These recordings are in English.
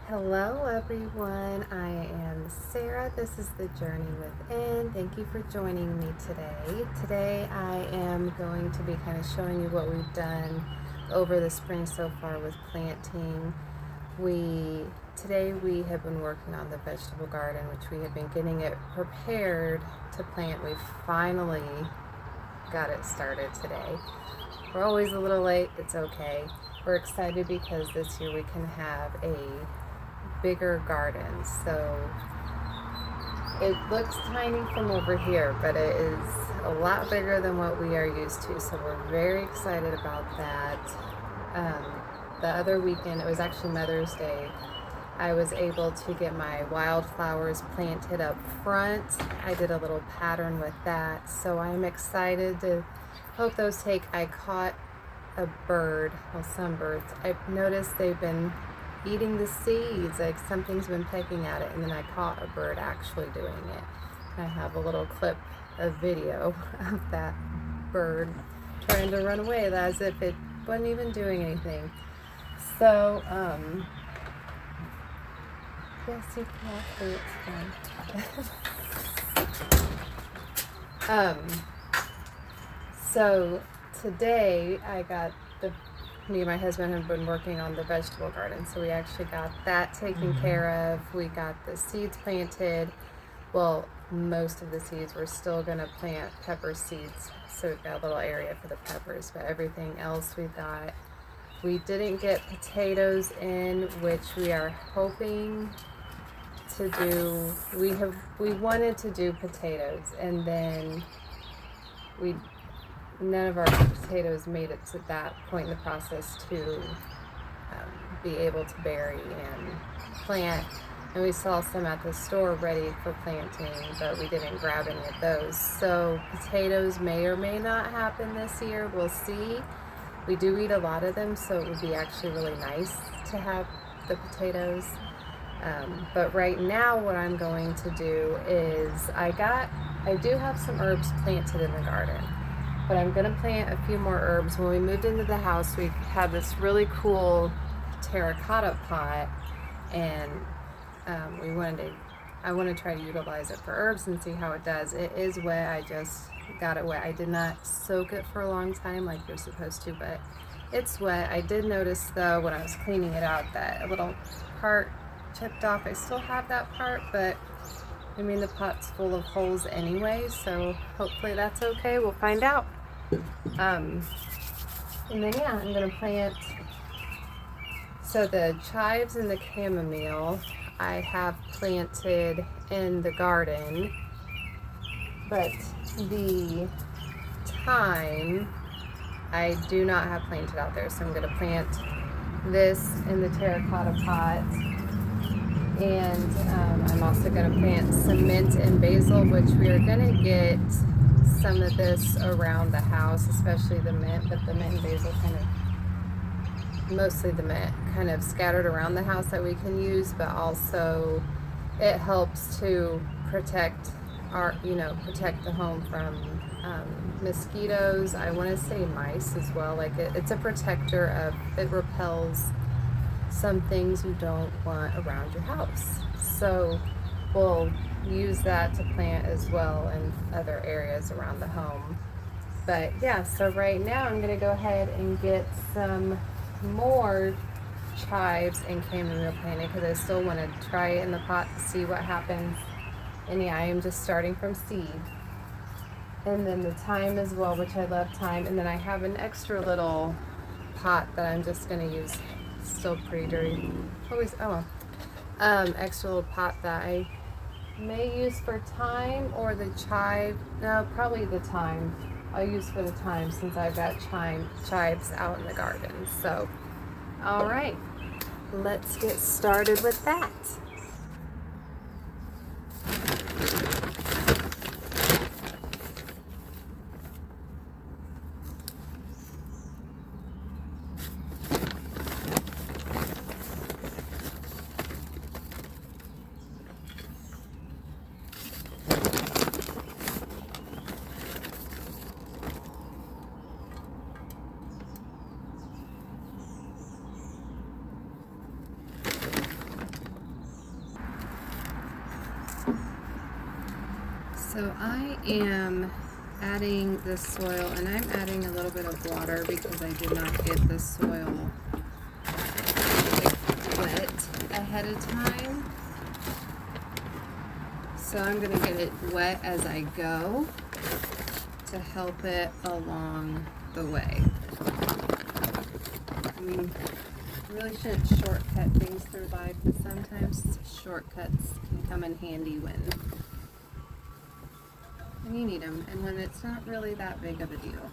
Hello, everyone. I am Sarah. This is The Journey Within. Thank you for joining me today. Today, I am going to be kind of showing you what we've done over the spring so far with planting. Today we have been working on the vegetable garden, which we have been getting it prepared to plant. We finally got it started today. We're always a little late. It's okay. We're excited because this year we can have a bigger garden. So it looks tiny from over here, but it is a lot bigger than what we are used to. So we're very excited about that. The other weekend, it was actually Mother's Day, I was able to get my wildflowers planted up front. I did a little pattern with that. So I'm excited to hope those take. I caught a bird, well, some birds. I've noticed they've been eating the seeds, like something's been pecking at it, and then I caught a bird actually doing it. I have a little clip of video of that bird trying to run away as if it wasn't even doing anything. So, yes, you can actually, it's fun. So today me and my husband have been working on the vegetable garden, so we actually got that taken care of. We got the seeds planted. Well, most of the seeds. We're still going to plant pepper seeds, so we've got a little area for the peppers, but everything else we got. We didn't get potatoes in, which we are hoping to do. We wanted to do potatoes, and then none of our potatoes made it to that point in the process to be able to bury and plant. And we saw some at the store ready for planting, but we didn't grab any of those. So potatoes may or may not happen this year. We'll see. We do eat a lot of them, so it would be actually really nice to have the potatoes. But right now what I'm going to do is I do have some herbs planted in the garden, but I'm going to plant a few more herbs. When we moved into the house, we had this really cool terracotta pot, and I want to try to utilize it for herbs and see how it does. It is wet. I just got it wet. I did not soak it for a long time like you're supposed to, but it's wet. I did notice though when I was cleaning it out that a little part chipped off. I still have that part, but I mean the pot's full of holes anyway, so hopefully that's okay. We'll find out. And then yeah, I'm gonna plant. So the chives and the chamomile I have planted in the garden, but the thyme I do not have planted out there. So I'm gonna plant this in the terracotta pot, and I'm also gonna plant some mint and basil, which we are gonna get some of this around the house, especially the mint, but the mint and basil mostly the mint kind of scattered around the house that we can use, but also it helps to protect protect the home from mosquitoes. I want to say mice as well. Like it's a protector it repels some things you don't want around your house. So we'll use that to plant as well in other areas around the home. But yeah, so right now I'm going to go ahead and get some more chives and chamomile planted because I still want to try it in the pot to see what happens. And yeah, I am just starting from seed. And then the thyme as well, which I love thyme. And then I have an extra little pot that I'm just going to use. It's still pretty dirty. Extra little pot that I may use for thyme or the chive. No, probably the thyme. I'll use for the thyme since I've got chives out in the garden. So, all right, let's get started with that. So I am adding the soil, and I'm adding a little bit of water because I did not get the soil wet ahead of time. So I'm going to get it wet as I go to help it along the way. I mean, you really shouldn't shortcut things through life, but sometimes shortcuts can come in handy when you need them, and when it's not really that big of a deal.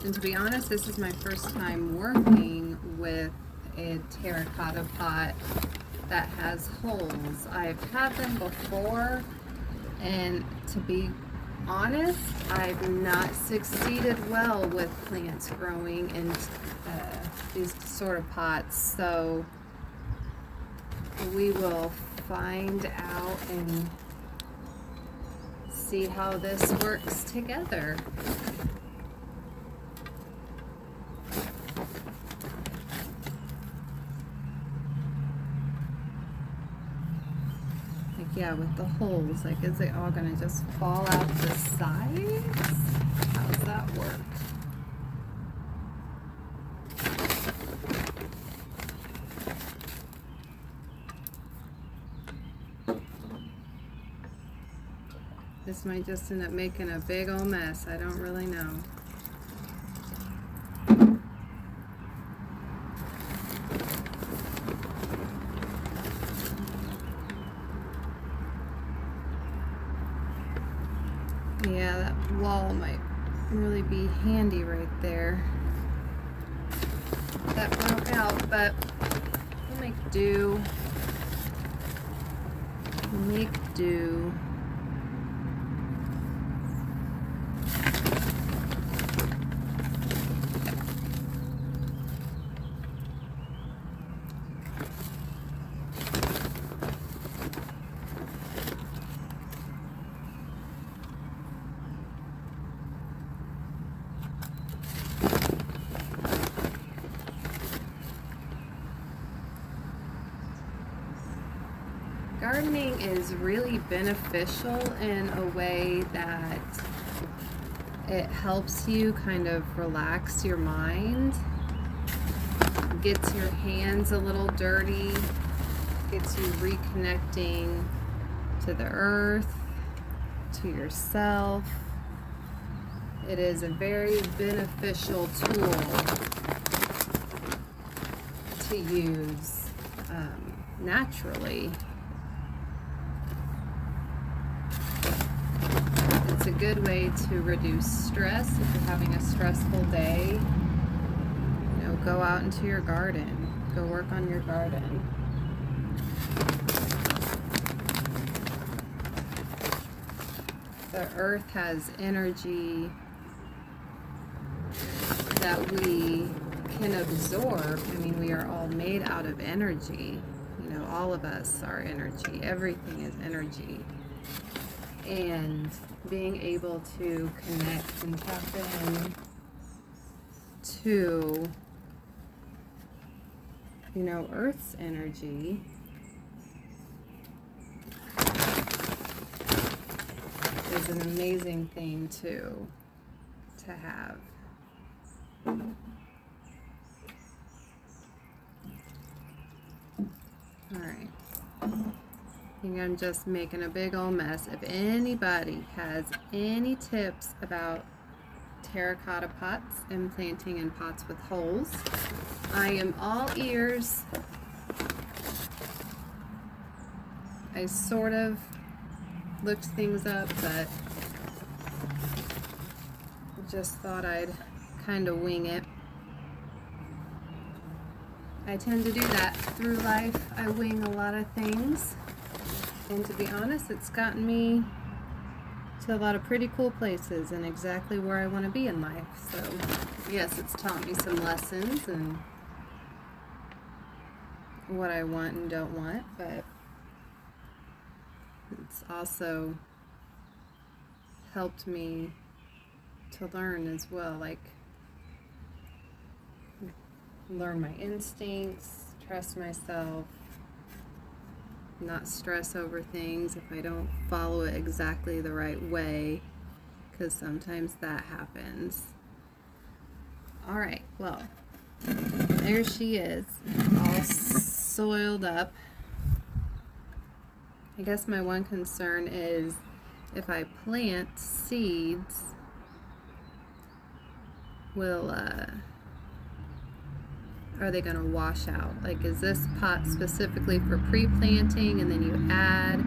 And to be honest, this is my first time working with a terracotta pot that has holes. I've had them before, and to be honest, I've not succeeded well with plants growing in these sort of pots. So we will find out and see how this works together. Like, yeah, with the holes, like, is it all gonna just fall out the sides? How does that work? This might just end up making a big old mess. I don't really know. Yeah, that wall might really be handy right there. That went out, but we'll make do. Make do. Gardening is really beneficial in a way that it helps you kind of relax your mind, gets your hands a little dirty, gets you reconnecting to the earth, to yourself. It is a very beneficial tool to use naturally. It's a good way to reduce stress if you're having a stressful day. You know, go out into your garden. Go work on your garden. The earth has energy that we can absorb. I mean, we are all made out of energy. You know, all of us are energy. Everything is energy. And being able to connect and tap in to, you know, Earth's energy is an amazing thing to have. All right. I think I'm just making a big old mess. If anybody has any tips about terracotta pots and planting in pots with holes, I am all ears. I sort of looked things up, but just thought I'd kind of wing it. I tend to do that through life. I wing a lot of things. And to be honest, it's gotten me to a lot of pretty cool places and exactly where I want to be in life. So, yes, it's taught me some lessons and what I want and don't want, but it's also helped me to learn as well, like learn my instincts, trust myself, not stress over things if I don't follow it exactly the right way, because sometimes that happens. All right, well, there she is, all soiled up. I guess my one concern is if I plant seeds, are they going to wash out? Like, is this pot specifically for pre-planting and then you add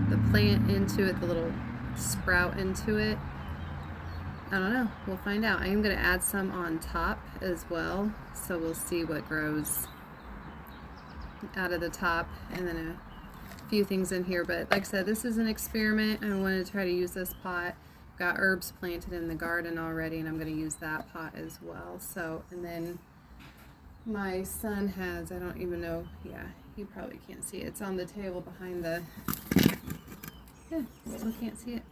the plant into it, the little sprout into it? I don't know. We'll find out. I am going to add some on top as well, so we'll see what grows out of the top, and then a few things in here. But like I said, this is an experiment. I wanted to try to use this pot. Got herbs planted in the garden already, and I'm going to use that pot as well. So, and then my son has, I don't even know, yeah, you probably can't see it. It's on the table behind the, yeah, still can't see it.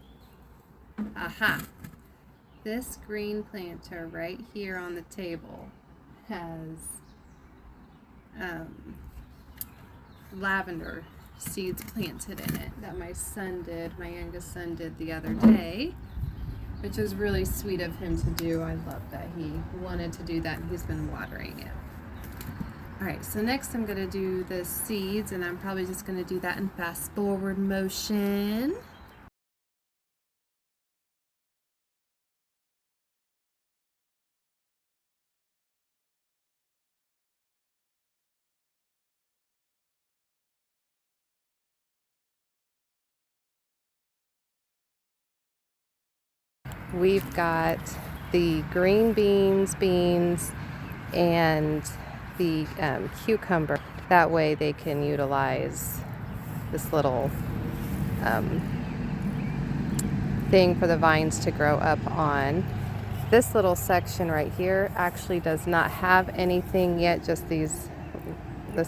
Aha! This green planter right here on the table has lavender seeds planted in it that my son did, my youngest son did the other day, which was really sweet of him to do. I love that he wanted to do that, and he's been watering it. Alright, so next I'm going to do the seeds, and I'm probably just going to do that in fast forward motion. We've got the green beans, and the cucumber. That way they can utilize this little thing for the vines to grow up on. This little section right here actually does not have anything yet, just this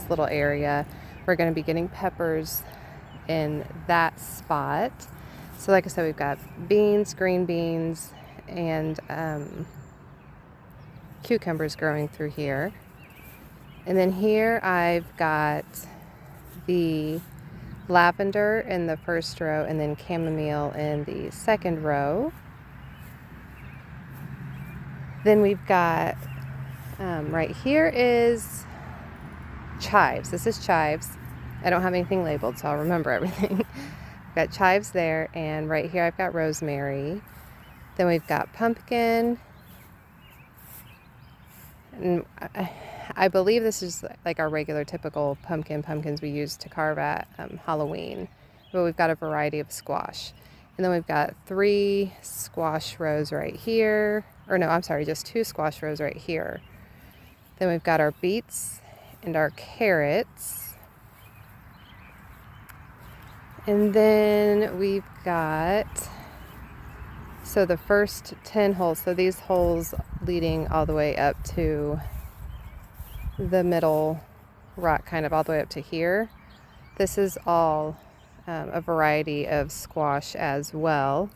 little area. We're going to be getting peppers in that spot. So like I said, we've got beans, green beans, and cucumbers growing through here. And then here I've got the lavender in the first row, and then chamomile in the second row. Then we've got right here is chives. This is chives. I don't have anything labeled, so I'll remember everything. I've got chives there, and right here I've got rosemary. Then we've got pumpkin, and I believe this is like our regular typical pumpkins we use to carve at Halloween, but we've got a variety of squash. And then we've got 3 squash rows right here, or no, I'm sorry, just 2 squash rows right here. Then we've got our beets and our carrots. And then we've got, so the first 10 holes, so these holes leading all the way up to the middle rock, kind of all the way up to here. This is all a variety of squash as well.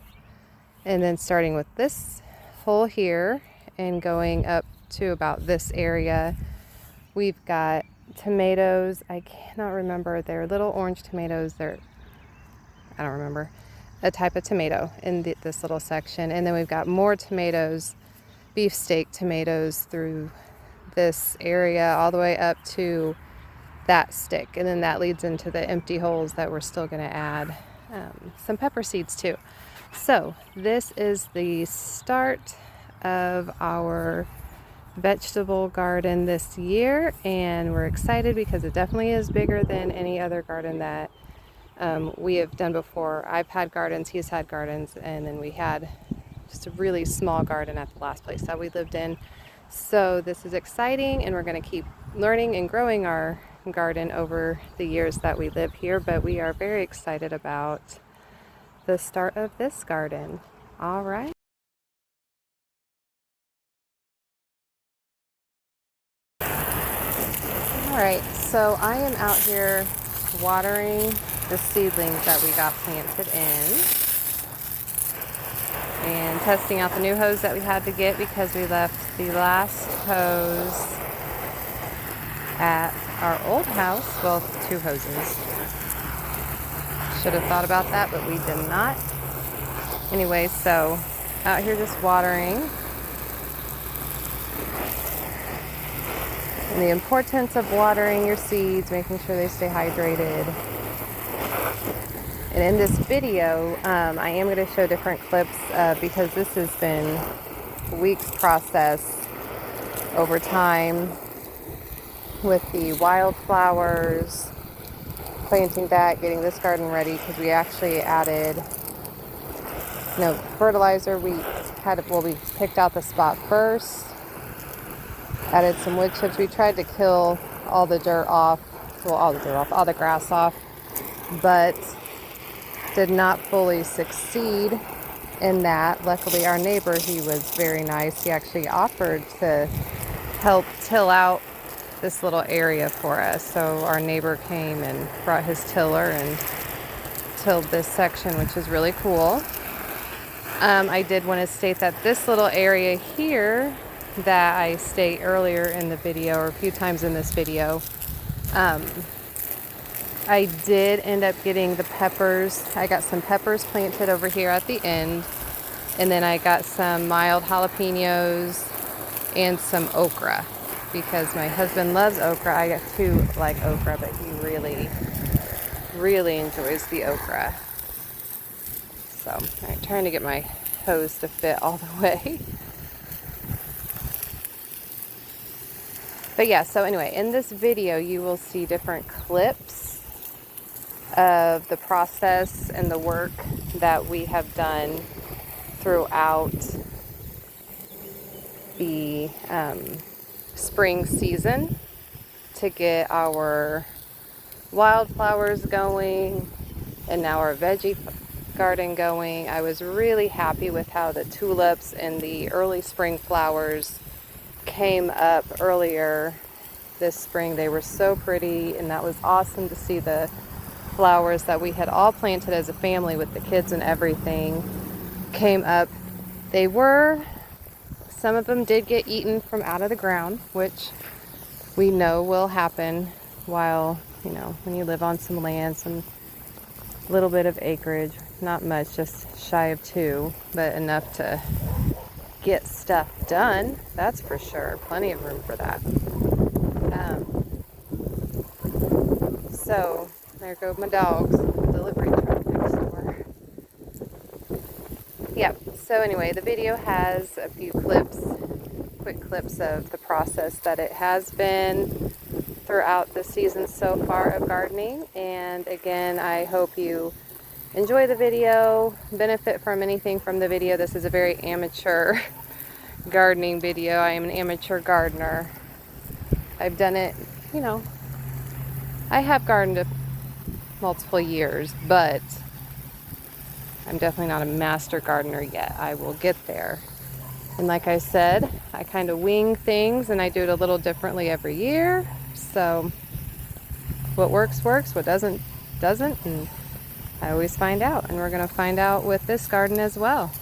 And then starting with this hole here and going up to about this area, we've got tomatoes. I cannot remember. They're little orange tomatoes. I don't remember, a type of tomato in this little section. And then we've got more tomatoes, beefsteak tomatoes through this area all the way up to that stick, and then that leads into the empty holes that we're still going to add some pepper seeds to. So this is the start of our vegetable garden this year, and we're excited because it definitely is bigger than any other garden that we have done before. I've had gardens, he's had gardens, and then we had just a really small garden at the last place that we lived in. So this is exciting, and we're going to keep learning and growing our garden over the years that we live here, but we are very excited about the start of this garden. All right. All right, so I am out here watering the seedlings that we got planted in and testing out the new hose that we had to get because we left the last hose at our old house, well, 2 hoses. Should have thought about that, but we did not. Anyway, so out here just watering. And the importance of watering your seeds, making sure they stay hydrated. And in this video, I am going to show different clips because this has been a week's process over time with the wildflowers, planting that, getting this garden ready, because we actually added fertilizer. We picked out the spot first, added some wood chips. We tried to kill all the dirt off, all the grass off, but did not fully succeed in that. Luckily, our neighbor, he was very nice. He actually offered to help till out this little area for us. So our neighbor came and brought his tiller and tilled this section, which is really cool. I did want to state that this little area here that I state earlier in the video, or a few times in this video, I did end up getting the peppers. I got some peppers planted over here at the end, and then I got some mild jalapenos and some okra because my husband loves okra. I too like okra, but he really, really enjoys the okra. So I'm trying to get my hose to fit all the way. But yeah, so anyway, in this video you will see different clips of the process and the work that we have done throughout the spring season to get our wildflowers going and now our veggie garden going. I was really happy with how the tulips and the early spring flowers came up earlier this spring. They were so pretty, and that was awesome to see the flowers that we had all planted as a family with the kids and everything came up. Some of them did get eaten from out of the ground, which we know will happen while, when you live on some land, some little bit of acreage, not much, just shy of 2, but enough to get stuff done, that's for sure. Plenty of room for that. So there go my dogs. Delivery truck next door. Yeah. So anyway, the video has a few quick clips of the process that it has been throughout the season so far of gardening. And again, I hope you enjoy the video, benefit from anything from the video. This is a very amateur gardening video. I am an amateur gardener. I've done it, I have gardened multiple years, but I'm definitely not a master gardener yet. I will get there. And like I said, I kind of wing things and I do it a little differently every year. So what works, works. What doesn't, doesn't. And I always find out. And we're going to find out with this garden as well.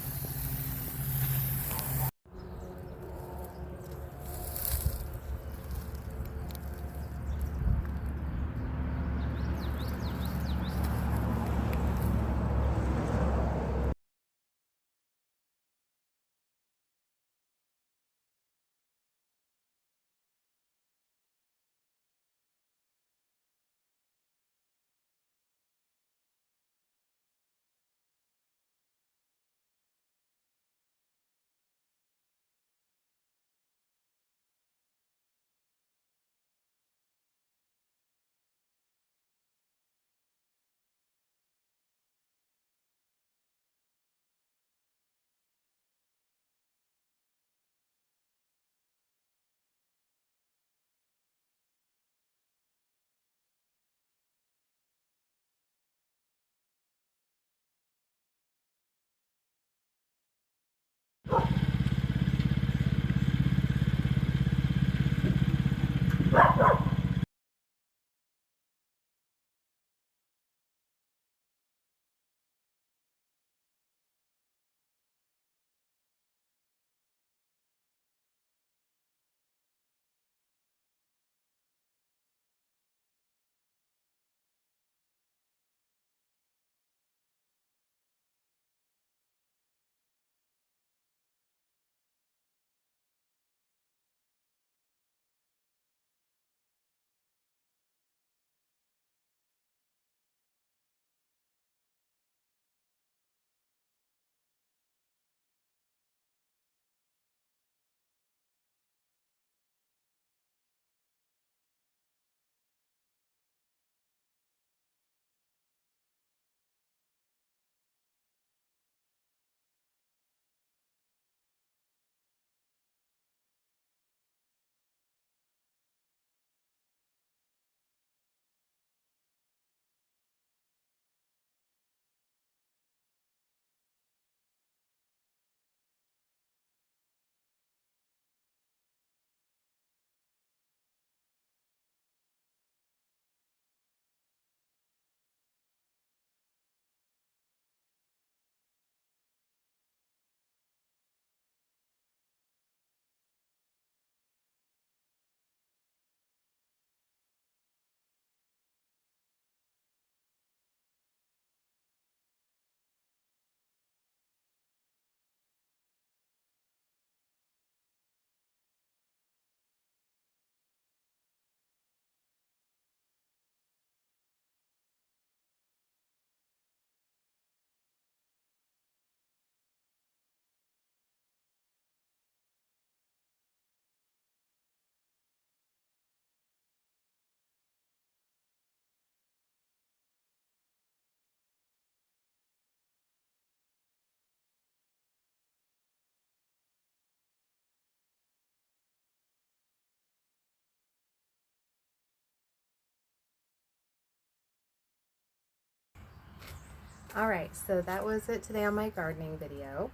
Alright, so that was it today on my gardening video.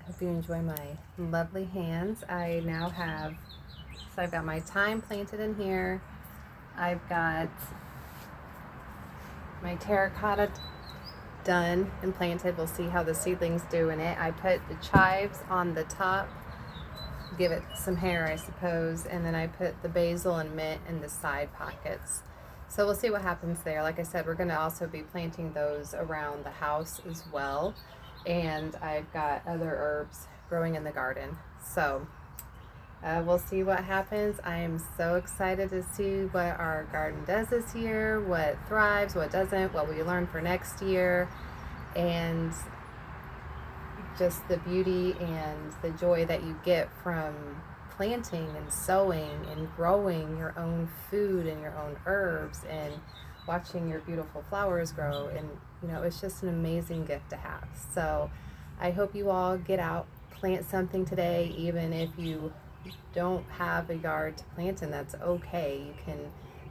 I hope you enjoy my lovely hands. I now have, so I've got my thyme planted in here. I've got my terracotta done and planted. We'll see how the seedlings do in it. I put the chives on the top, give it some hair, I suppose, and then I put the basil and mint in the side pockets. So we'll see what happens there. Like I said, we're going to also be planting those around the house as well. And I've got other herbs growing in the garden. So we'll see what happens. I am so excited to see what our garden does this year, what thrives, what doesn't, what we learn for next year, and just the beauty and the joy that you get from planting and sowing and growing your own food and your own herbs and watching your beautiful flowers grow. And it's just an amazing gift to have. So I hope you all get out, plant something today. Even if you don't have a yard to plant in, that's okay. You can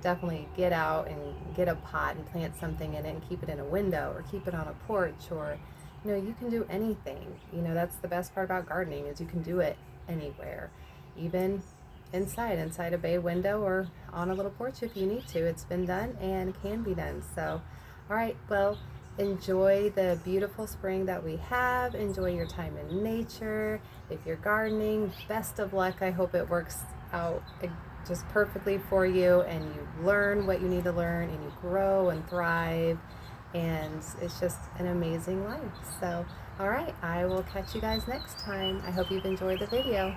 definitely get out and get a pot and plant something in it and keep it in a window or keep it on a porch, or you can do anything. That's the best part about gardening, is you can do it anywhere, even inside a bay window or on a little porch if you need to. It's been done and can be done. So all right, well, enjoy the beautiful spring that we have. Enjoy your time in nature. If you're gardening, best of luck. I hope it works out just perfectly for you, and you learn what you need to learn, and you grow and thrive, and it's just an amazing life. So all right, I will catch you guys next time. I hope you've enjoyed the video.